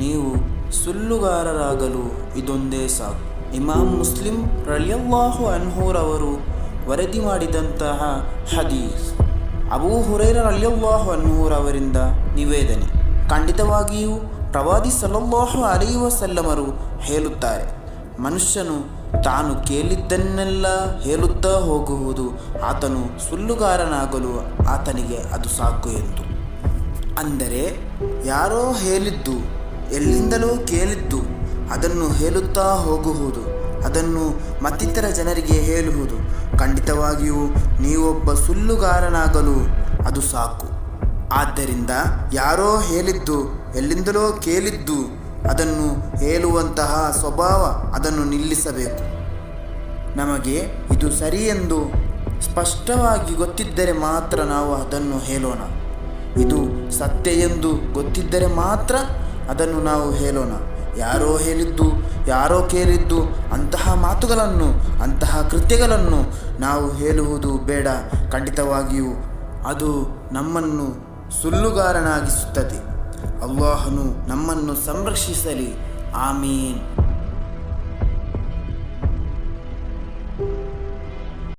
ನೀವು ಸುಳ್ಳುಗಾರರಾಗಲು ಇದೊಂದೇ ಸಾಕು. ಇಮಾಮ್ ಮುಸ್ಲಿಂ ರಲಿಯಲ್ಲಾಹು ಅನ್ಹುರವರು ವರದಿ ಮಾಡಿದಂತಹ ಹದೀಸ್. ಅಬೂ ಹುರೈರ ರಲಿಯಲ್ಲಾಹು ಅನ್ಹುರವರಿಂದ ನಿವೇದನೆ. ಖಂಡಿತವಾಗಿಯೂ ಪ್ರವಾದಿ ಸಲ್ಲಲ್ಲಾಹು ಅಲೈಹಿ ವಸಲ್ಲಮರು ಹೇಳುತ್ತಾರೆ, ಮನುಷ್ಯನು ತಾನು ಕೇಳಿದ್ದನ್ನೆಲ್ಲ ಹೇಳುತ್ತಾ ಹೋಗುವುದು ಆತನು ಸುಳ್ಳುಗಾರನಾಗಲು ಆತನಿಗೆ ಅದು ಸಾಕು ಎಂದು. ಅಂದರೆ ಯಾರೋ ಹೇಳಿದ್ದು, ಎಲ್ಲಿಂದಲೋ ಕೇಳಿದ್ದು ಅದನ್ನು ಹೇಳುತ್ತಾ ಹೋಗುವುದು, ಅದನ್ನು ಮತ್ತಿತರ ಜನರಿಗೆ ಹೇಳುವುದು, ಖಂಡಿತವಾಗಿಯೂ ನೀವೊಬ್ಬ ಸುಳ್ಳುಗಾರನಾಗಲು ಅದು ಸಾಕು. ಆದ್ದರಿಂದ ಯಾರೋ ಹೇಳಿದ್ದು, ಎಲ್ಲಿಂದಲೋ ಕೇಳಿದ್ದು ಅದನ್ನು ಹೇಳುವಂತಹ ಸ್ವಭಾವ ಅದನ್ನು ನಿಲ್ಲಿಸಬೇಕು. ನಮಗೆ ಇದು ಸರಿ ಎಂದು ಸ್ಪಷ್ಟವಾಗಿ ಗೊತ್ತಿದ್ದರೆ ಮಾತ್ರ ನಾವು ಅದನ್ನು ಹೇಳೋಣ. ಇದು ಸತ್ಯ ಎಂದು ಗೊತ್ತಿದ್ದರೆ ಮಾತ್ರ ಅದನ್ನು ನಾವು ಹೇಳೋಣ. ಯಾರೋ ಹೇಳಿದ್ದು, ಯಾರೋ ಕೇಳಿದ್ದು ಅಂತಹ ಮಾತುಗಳನ್ನು, ಅಂತಹ ಕೃತ್ಯಗಳನ್ನು ನಾವು ಹೇಳುವುದು ಬೇಡ. ಖಂಡಿತವಾಗಿಯೂ ಅದು ನಮ್ಮನ್ನು ಸುಳ್ಳುಗಾರನಾಗಿಸುತ್ತದೆ. ಅಲ್ಲಾಹನು ನಮ್ಮನ್ನು ಸಂರಕ್ಷಿಸಲಿ. ಆಮೀನ್.